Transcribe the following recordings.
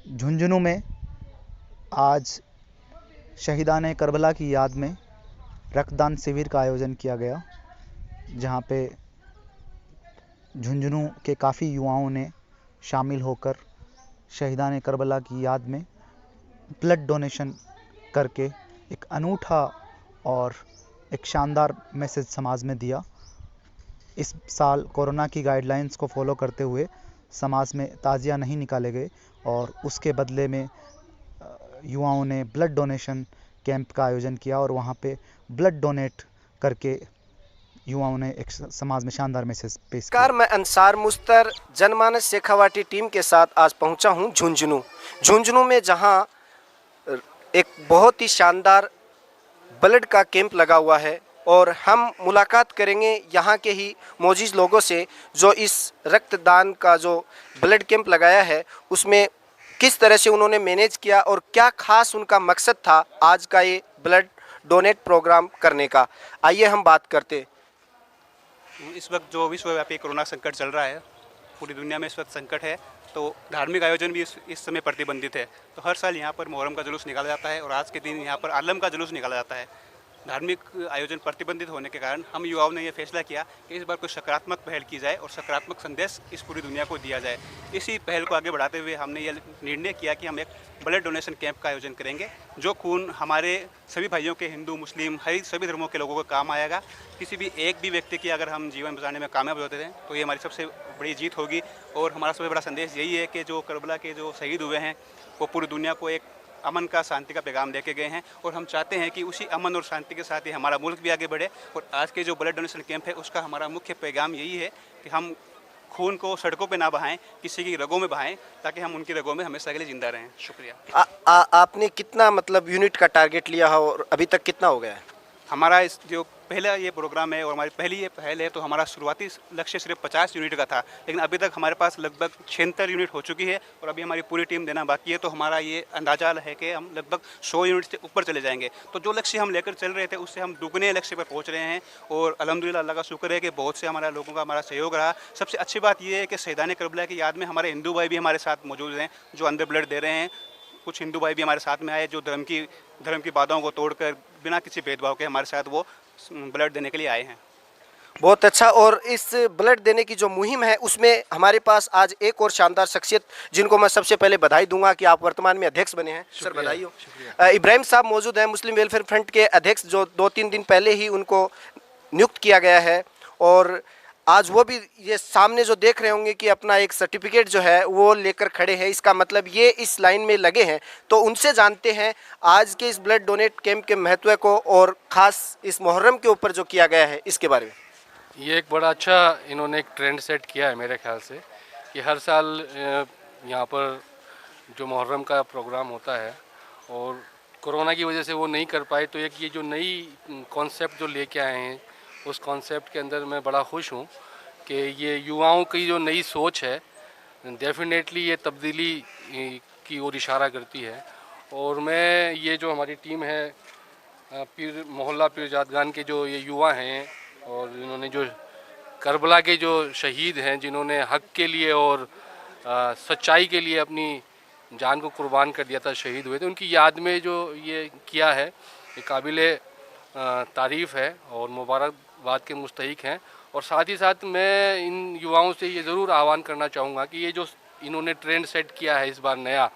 झुंझुनू में आज शहीदान करबला की याद में रक्तदान शिविर का आयोजन किया गया, जहां पे झुंझुनू के काफ़ी युवाओं ने शामिल होकर शहीदान करबला की याद में ब्लड डोनेशन करके एक अनूठा और एक शानदार मैसेज समाज में दिया। इस साल कोरोना की गाइडलाइंस को फॉलो करते हुए समाज में ताज़िया नहीं निकाले गए और उसके बदले में युवाओं ने ब्लड डोनेशन कैंप का आयोजन किया और वहाँ पे ब्लड डोनेट करके युवाओं ने एक समाज में शानदार मैसेज पेश किया। मैं अंसार मुस्तर जनमानस शेखावाटी टीम के साथ आज पहुंचा हूं झुंझुनू में, जहां एक बहुत ही शानदार ब्लड का कैंप लगा हुआ है और हम मुलाकात करेंगे यहाँ के ही मौजूद लोगों से जो इस रक्तदान का जो ब्लड कैंप लगाया है उसमें किस तरह से उन्होंने मैनेज किया और क्या खास उनका मकसद था आज का ये ब्लड डोनेट प्रोग्राम करने का। आइए हम बात करते। इस वक्त जो विश्वव्यापी कोरोना संकट चल रहा है, पूरी दुनिया में इस वक्त संकट है, तो धार्मिक आयोजन भी इस समय प्रतिबंधित है। तो हर साल यहाँ पर मुहर्रम का जुलूस निकाला जाता है और आज के दिन यहाँ पर आलम का जुलूस निकाला जाता है। धार्मिक आयोजन प्रतिबंधित होने के कारण हम युवाओं ने यह फैसला किया कि इस बार कोई सकारात्मक पहल की जाए और सकारात्मक संदेश इस पूरी दुनिया को दिया जाए। इसी पहल को आगे बढ़ाते हुए हमने यह निर्णय किया कि हम एक ब्लड डोनेशन कैंप का आयोजन करेंगे, जो खून हमारे सभी भाइयों के, हिंदू मुस्लिम हर सभी धर्मों के लोगों को काम आएगा। किसी भी एक भी व्यक्ति की अगर हम जीवन बचाने में कामयाब होते हैं तो ये हमारी सबसे बड़ी जीत होगी। और हमारा सबसे बड़ा संदेश यही है कि जो करबला के जो शहीद हुए हैं वो पूरी दुनिया को एक अमन का, शांति का पैगाम देके गए हैं और हम चाहते हैं कि उसी अमन और शांति के साथ ही हमारा मुल्क भी आगे बढ़े। और आज के जो ब्लड डोनेशन कैंप है उसका हमारा मुख्य पैगाम यही है कि हम खून को सड़कों पे ना बहाएं, किसी की रगों में बहाएं, ताकि हम उनकी रगों में हमेशा के लिए जिंदा रहें। शुक्रिया। आपने कितना यूनिट का टारगेट लिया है और अभी तक कितना हो गया है? हमारा इस जो पहला ये प्रोग्राम है और हमारी पहली ये पहल है, तो हमारा शुरुआती लक्ष्य सिर्फ 50 यूनिट का था, लेकिन अभी तक हमारे पास लगभग 76 यूनिट हो चुकी है और अभी हमारी पूरी टीम देना बाकी है। तो हमारा ये अंदाजा है कि हम लगभग 100 यूनिट से ऊपर चले जाएंगे। तो जो लक्ष्य हम लेकर चल रहे थे उससे हम दुगने लक्ष्य पर पहुँच रहे हैं और अल्हम्दुलिल्लाह अल्लाह का शुक्र है कि बहुत से हमारा लोगों का हमारा सहयोग रहा। सबसे अच्छी बात यह है कि शहीदान करबला की याद में हमारे हिंदू भाई भी हमारे साथ मौजूद हैं जो अंदर ब्लड दे रहे हैं। कुछ हिंदू भाई भी हमारे साथ में आए जो धर्म की बाधाओं को तोड़कर बिना किसी भेदभाव के हमारे साथ वो ब्लड देने के लिए आए हैं। बहुत अच्छा। और इस ब्लड देने की जो मुहिम है उसमें हमारे पास आज एक और शानदार शख्सियत, जिनको मैं सबसे पहले बधाई दूंगा कि आप वर्तमान में अध्यक्ष बने हैं। सर बधाई हो। इब्राहिम साहब मौजूद हैं, मुस्लिम वेलफेयर फ्रंट के अध्यक्ष, जो 2-3 दिन पहले ही उनको नियुक्त किया गया है और आज वो भी ये सामने जो देख रहे होंगे कि अपना एक सर्टिफिकेट जो है वो लेकर खड़े हैं। इसका मतलब ये इस लाइन में लगे हैं। तो उनसे जानते हैं आज के इस ब्लड डोनेट कैंप के महत्व को और ख़ास इस मुहर्रम के ऊपर जो किया गया है इसके बारे में। ये एक बड़ा अच्छा इन्होंने एक ट्रेंड सेट किया है मेरे ख्याल से कि हर साल यहाँ पर जो मुहर्रम का प्रोग्राम होता है और कोरोना की वजह से वो नहीं कर पाए, तो एक ये जो नई कॉन्सेप्ट जो लेके आए हैं उस कॉन्सेप्ट के अंदर मैं बड़ा खुश हूँ कि ये युवाओं की जो नई सोच है डेफिनेटली ये तब्दीली की ओर इशारा करती है। और मैं ये जो हमारी टीम है पीर मोहल्ला पीर जादगान के जो ये युवा हैं और इन्होंने जो करबला के जो शहीद हैं जिन्होंने हक के लिए और सच्चाई के लिए अपनी जान को कुर्बान कर दिया था, शहीद हुए थे, उनकी याद में जो ये किया है ये काबिल तारीफ़ है और मुबारकबाद के मुस्तहिक हैं। और साथ ही साथ मैं इन युवाओं से ये ज़रूर आह्वान करना चाहूँगा कि ये जो इन्होंने ट्रेंड सेट किया है इस बार नया,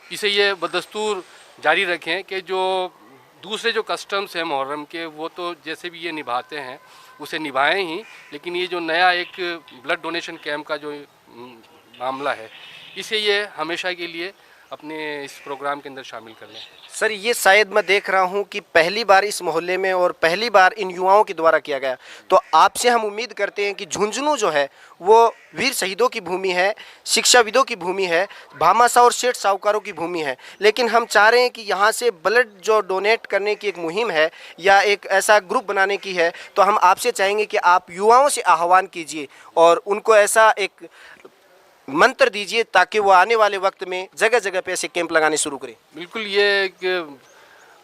इसे ये बदस्तूर जारी रखें कि जो दूसरे जो कस्टम्स हैं मुहर्रम के वो तो जैसे भी ये निभाते हैं उसे निभाएं ही, लेकिन ये जो नया एक ब्लड डोनेशन कैंप का जो मामला है इसे ये हमेशा के लिए अपने इस प्रोग्राम के अंदर शामिल कर लें। सर ये शायद मैं देख रहा हूं कि पहली बार इस मोहल्ले में और पहली बार इन युवाओं के द्वारा किया गया, तो आपसे हम उम्मीद करते हैं कि झुंझुनू जो है वो वीर शहीदों की भूमि है, शिक्षाविदों की भूमि है, भामाशाह और सेठ साहूकारों की भूमि है, लेकिन हम चाह रहे हैं कि यहाँ से ब्लड जो डोनेट करने की एक मुहिम है या एक ऐसा ग्रुप बनाने की है, तो हम आपसे चाहेंगे कि आप युवाओं से आह्वान कीजिए और उनको ऐसा एक मंत्र दीजिए ताकि वो आने वाले वक्त में जगह जगह पे ऐसे कैंप लगाने शुरू करें। बिल्कुल, ये एक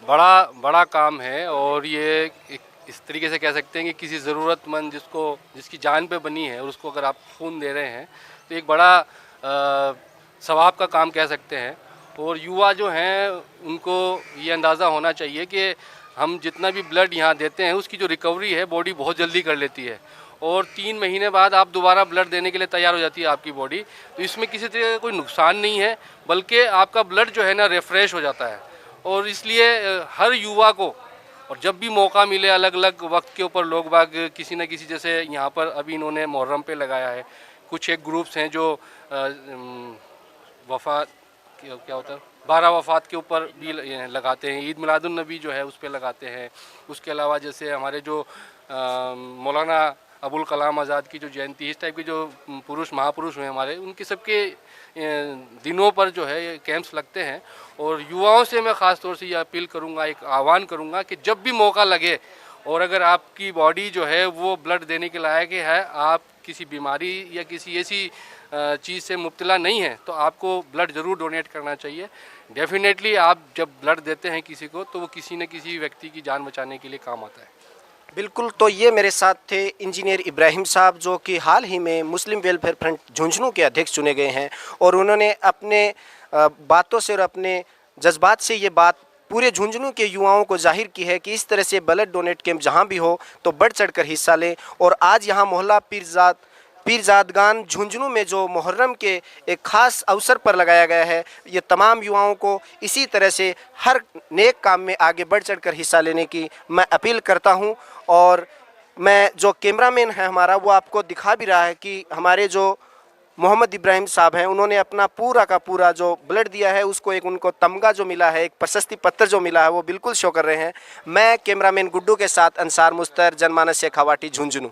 बड़ा काम है और ये एक इस तरीके से कह सकते हैं कि किसी ज़रूरतमंद जिसकी जान पे बनी है और उसको अगर आप खून दे रहे हैं तो एक बड़ा सवाब का काम कह सकते हैं। और युवा जो हैं उनको ये अंदाज़ा होना चाहिए कि हम जितना भी ब्लड यहाँ देते हैं उसकी जो रिकवरी है बॉडी बहुत जल्दी कर लेती है, और 3 महीने बाद आप दोबारा ब्लड देने के लिए तैयार हो जाती है आपकी बॉडी। तो इसमें किसी तरह का कोई नुकसान नहीं है, बल्कि आपका ब्लड जो है ना रिफ़्रेश हो जाता है। और इसलिए हर युवा को, और जब भी मौका मिले, अलग अलग वक्त के ऊपर लोग बाग किसी न किसी, जैसे यहाँ पर अभी इन्होंने मुहर्रम पे लगाया है, कुछ एक ग्रुप्स हैं जो वफ़ात क्या होता है 12 वफ़ात के ऊपर भी लगाते हैं, ईद मिलादुन नबी जो है उस पर लगाते हैं। उसके अलावा जैसे हमारे जो मौलाना अबुल कलाम आज़ाद की जो जयंती, इस टाइप के जो पुरुष महापुरुष हुए हमारे, उनके सबके दिनों पर जो है ये कैंप्स लगते हैं। और युवाओं से मैं ख़ास तौर से ये अपील करूँगा, एक आह्वान करूँगा कि जब भी मौका लगे और अगर आपकी बॉडी जो है वो ब्लड देने के लायक है, आप किसी बीमारी या किसी ऐसी चीज़ से मुब्तला नहीं है, तो आपको ब्लड ज़रूर डोनेट करना चाहिए। डेफिनेटली आप जब ब्लड देते हैं किसी को, तो वो किसी न किसी व्यक्ति की जान बचाने के लिए काम आता है। बिल्कुल। तो ये मेरे साथ थे इंजीनियर इब्राहिम साहब, जो कि हाल ही में मुस्लिम वेलफेयर फ्रंट झुंझुनू के अध्यक्ष चुने गए हैं, और उन्होंने अपने बातों से और अपने जज्बात से ये बात पूरे झुंझुनू के युवाओं को जाहिर की है कि इस तरह से ब्लड डोनेट कैंप जहाँ भी हो तो बढ़ चढ़कर हिस्सा लें। और आज यहाँ मोहल्ला पीरजादगान झुंझुनू में जो मुहर्रम के एक ख़ास अवसर पर लगाया गया है, ये तमाम युवाओं को इसी तरह से हर नेक काम में आगे बढ़ चढ़कर हिस्सा लेने की मैं अपील करता हूँ। और मैं जो कैमरामैन है हमारा, वो आपको दिखा भी रहा है कि हमारे जो मोहम्मद इब्राहिम साहब हैं, उन्होंने अपना पूरा का पूरा जो ब्लड दिया है उसको एक उनको तमगा जो मिला है, एक प्रशस्ति पत्र जो मिला है, वो बिल्कुल शो कर रहे हैं। मैं कैमरामैन गुड्डू के साथ अंसार मुस्तर, जनमानस शेखावाटी, झुंझुनू।